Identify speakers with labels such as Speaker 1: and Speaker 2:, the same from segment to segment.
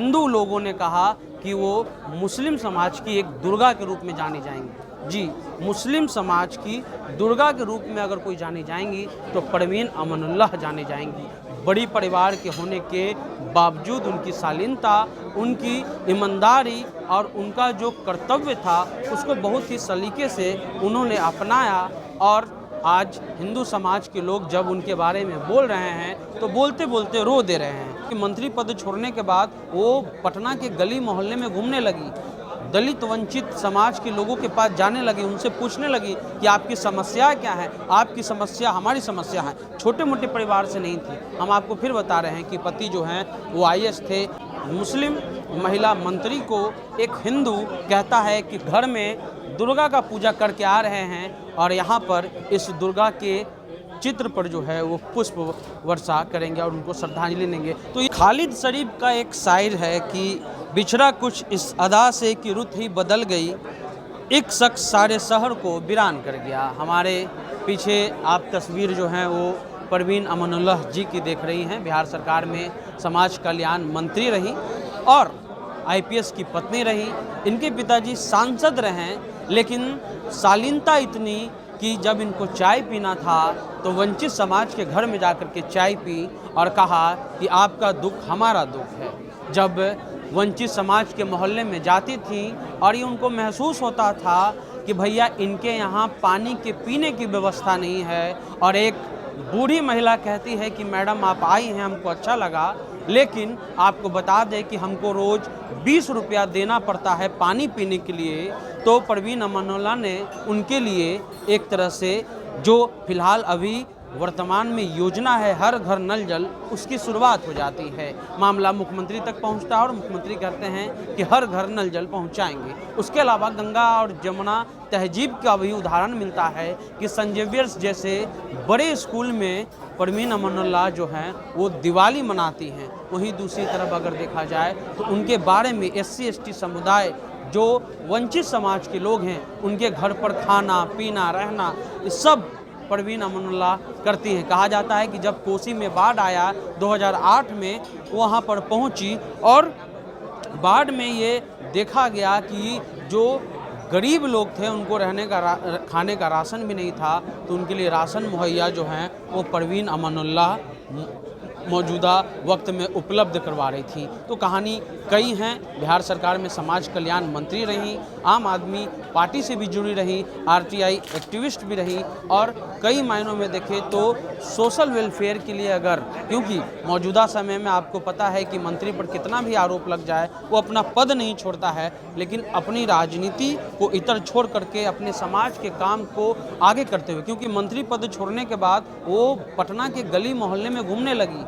Speaker 1: हिंदू लोगों ने कहा कि वो मुस्लिम समाज की एक दुर्गा के रूप में जानी जाएंगी। जी, मुस्लिम समाज की दुर्गा के रूप में अगर कोई जानी जाएंगी तो परवीन अमानुल्लाह जानी जाएंगी। बड़ी परिवार के होने के बावजूद उनकी शालीनता, उनकी ईमानदारी और उनका जो कर्तव्य था उसको बहुत ही सलीके से उन्होंने अपनाया। और आज हिंदू समाज के लोग जब उनके बारे में बोल रहे हैं तो बोलते बोलते रो दे रहे हैं कि मंत्री पद छोड़ने के बाद वो पटना के गली मोहल्ले में घूमने लगी, दलित वंचित समाज के लोगों के पास जाने लगी, उनसे पूछने लगी कि आपकी समस्या क्या है, आपकी समस्या हमारी समस्या है। छोटे मोटे परिवार से नहीं थी। हम आपको फिर बता रहे हैं कि पति जो हैं वो IAS थे। मुस्लिम महिला मंत्री को एक हिंदू कहता है कि घर में दुर्गा का पूजा करके आ रहे हैं और यहाँ पर इस दुर्गा के चित्र पर जो है वो पुष्प वर्षा करेंगे और उनको श्रद्धांजलि देंगे। तो खालिद शरीफ का एक शायर है कि बिछड़ा कुछ इस अदा से कि रुत ही बदल गई, एक शख्स सारे शहर को वीरान कर गया। हमारे पीछे आप तस्वीर जो हैं वो परवीन अमानुल्लाह जी की देख रही हैं। बिहार सरकार में समाज कल्याण मंत्री रही और IPS की पत्नी रही। इनके पिताजी सांसद रहे, लेकिन शालीनता इतनी कि जब इनको चाय पीना था तो वंचित समाज के घर में जाकर के चाय पी और कहा कि आपका दुख हमारा दुख है। जब वंचित समाज के मोहल्ले में जाती थी और ये उनको महसूस होता था कि भैया इनके यहाँ पानी के पीने की व्यवस्था नहीं है और एक बूढ़ी महिला कहती है कि मैडम आप आई हैं, हमको अच्छा लगा, लेकिन आपको बता दें कि हमको रोज़ 20 रुपया देना पड़ता है पानी पीने के लिए। तो परवीन अमानुल्लाह ने उनके लिए एक तरह से जो फिलहाल अभी वर्तमान में योजना है हर घर नल जल, उसकी शुरुआत हो जाती है। मामला मुख्यमंत्री तक पहुंचता है और मुख्यमंत्री कहते हैं कि हर घर नल जल पहुंचाएंगे। उसके अलावा गंगा और जमुना तहजीब का भी उदाहरण मिलता है कि सेंट जेवियर्स जैसे बड़े स्कूल में परवीन अमानुल्लाह जो हैं वो दिवाली मनाती हैं। वहीं दूसरी तरफ अगर देखा जाए तो उनके बारे में SC ST समुदाय जो वंचित समाज के लोग हैं उनके घर पर खाना पीना रहना ये सब परवीन अमानुल्लाह करती हैं। कहा जाता है कि जब कोसी में बाढ़ आया 2008 में, वहाँ पर पहुँची और बाढ़ में ये देखा गया कि जो गरीब लोग थे उनको रहने का खाने का राशन भी नहीं था, तो उनके लिए राशन मुहैया जो हैं वो परवीन अमानुल्लाह मौजूदा वक्त में उपलब्ध करवा रही थी। तो कहानी कई हैं। बिहार सरकार में समाज कल्याण मंत्री रहीं, आम आदमी पार्टी से भी जुड़ी रहीं, RTI एक्टिविस्ट भी रहीं और कई मायनों में देखें तो सोशल वेलफेयर के लिए अगर, क्योंकि मौजूदा समय में आपको पता है कि मंत्री पर कितना भी आरोप लग जाए वो अपना पद नहीं छोड़ता है, लेकिन अपनी राजनीति को इतर छोड़ करके अपने समाज के काम को आगे करते हुए, क्योंकि मंत्री पद छोड़ने के बाद वो पटना के गली मोहल्ले में घूमने लगी,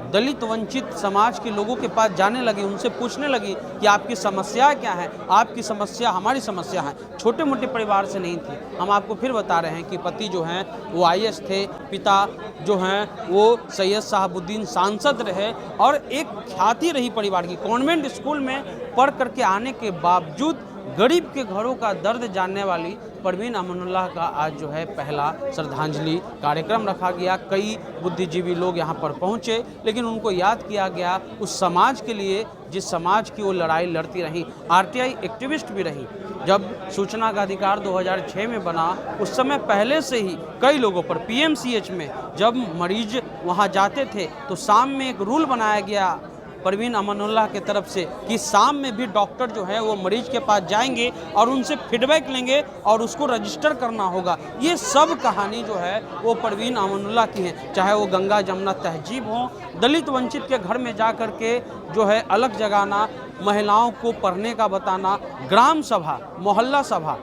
Speaker 1: दलित वंचित समाज के लोगों के पास जाने लगी, उनसे पूछने लगी कि आपकी समस्या क्या है, आपकी समस्या हमारी समस्या है। छोटे मोटे परिवार से नहीं थी। हम आपको फिर बता रहे हैं कि पति जो हैं वो IAS थे, पिता जो हैं वो सैयद शहाबुद्दीन सांसद रहे और एक ख्याति रही परिवार की। कॉन्वेंट स्कूल में पढ़ करके आने के बावजूद गरीब के घरों का दर्द जानने वाली परवीन अमानुल्लाह का आज जो है पहला श्रद्धांजलि कार्यक्रम रखा गया। कई बुद्धिजीवी लोग यहाँ पर पहुँचे, लेकिन उनको याद किया गया उस समाज के लिए जिस समाज की वो लड़ाई लड़ती रहीं। RTI एक्टिविस्ट भी रहीं। जब सूचना का अधिकार 2006 में बना, उस समय पहले से ही कई लोगों पर PMCH में जब मरीज वहाँ जाते थे तो शाम में एक रूल बनाया गया परवीन अमानुल्लाह के तरफ से कि शाम में भी डॉक्टर जो है वो मरीज के पास जाएंगे और उनसे फीडबैक लेंगे और उसको रजिस्टर करना होगा। ये सब कहानी जो है वो परवीन अमानुल्लाह की है। चाहे वो गंगा जमुना तहजीब हो, दलित वंचित के घर में जा कर के जो है अलग जगाना, महिलाओं को पढ़ने का बताना, ग्राम सभा, मोहल्ला सभा।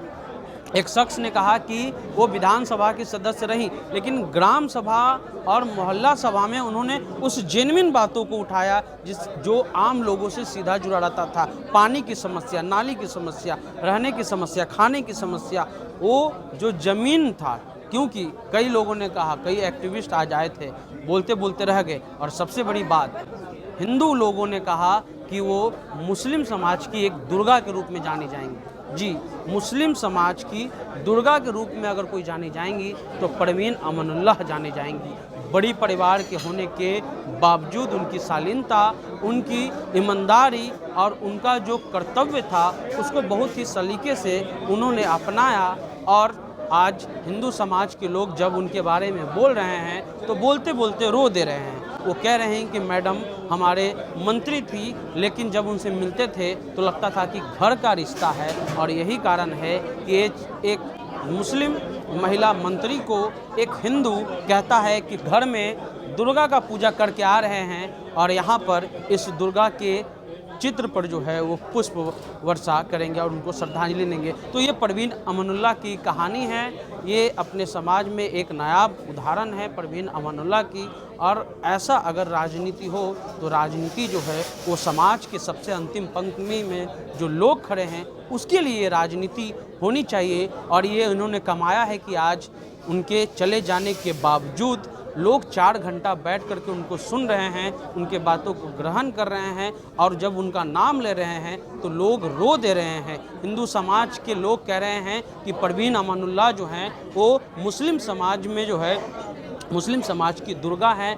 Speaker 1: एक शख्स ने कहा कि वो विधानसभा की सदस्य रही, लेकिन ग्राम सभा और मोहल्ला सभा में उन्होंने उस जेन्युइन बातों को उठाया जो आम लोगों से सीधा जुड़ा रहता था। पानी की समस्या, नाली की समस्या, रहने की समस्या, खाने की समस्या, वो जो ज़मीन था, क्योंकि कई लोगों ने कहा, कई एक्टिविस्ट आज आए थे, बोलते बोलते रह गए। और सबसे बड़ी बात, हिंदू लोगों ने कहा कि वो मुस्लिम समाज की एक दुर्गा के रूप में जानी जाएंगी। जी, मुस्लिम समाज की दुर्गा के रूप में अगर कोई जानी जाएंगी तो परवीन अमानुल्लाह जानी जाएंगी। बड़ी परिवार के होने के बावजूद उनकी शालीनता, उनकी ईमानदारी और उनका जो कर्तव्य था उसको बहुत ही सलीके से उन्होंने अपनाया। और आज हिंदू समाज के लोग जब उनके बारे में बोल रहे हैं तो बोलते बोलते रो दे रहे हैं। वो कह रहे हैं कि मैडम हमारे मंत्री थी, लेकिन जब उनसे मिलते थे तो लगता था कि घर का रिश्ता है। और यही कारण है कि एक मुस्लिम महिला मंत्री को एक हिंदू कहता है कि घर में दुर्गा का पूजा करके आ रहे हैं और यहाँ पर इस दुर्गा के चित्र पर जो है वो पुष्प वर्षा करेंगे और उनको श्रद्धांजलि देंगे। तो ये परवीन अमानुल्लाह की कहानी है। ये अपने समाज में एक नायाब उदाहरण है परवीन अमानुल्लाह की। और ऐसा अगर राजनीति हो तो राजनीति जो है वो समाज के सबसे अंतिम पंक्ति में जो लोग खड़े हैं उसके लिए राजनीति होनी चाहिए। और ये उन्होंने कमाया है कि आज उनके चले जाने के बावजूद लोग 4 घंटा बैठ करके उनको सुन रहे हैं, उनके बातों को ग्रहण कर रहे हैं और जब उनका नाम ले रहे हैं तो लोग रो दे रहे हैं। हिंदू समाज के लोग कह रहे हैं कि परवीन अमानुल्लाह जो हैं वो मुस्लिम समाज में जो है मुस्लिम समाज की दुर्गा है।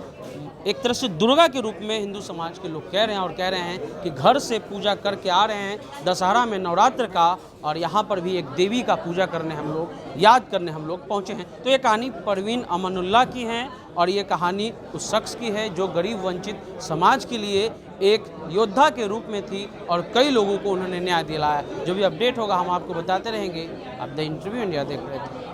Speaker 1: एक तरह से दुर्गा के रूप में हिंदू समाज के लोग कह रहे हैं और कह रहे हैं कि घर से पूजा करके आ रहे हैं दशहरा में नवरात्र का, और यहाँ पर भी एक देवी का पूजा करने हम लोग याद करने हम लोग पहुँचे हैं। तो ये कहानी परवीन अमानुल्लाह की है और ये कहानी उस शख्स की है जो गरीब वंचित समाज के लिए एक योद्धा के रूप में थी और कई लोगों को उन्होंने न्याय दिलाया। जो भी अपडेट होगा हम आपको बताते रहेंगे। आप द इंटरव्यू इंडिया देख रहे थे।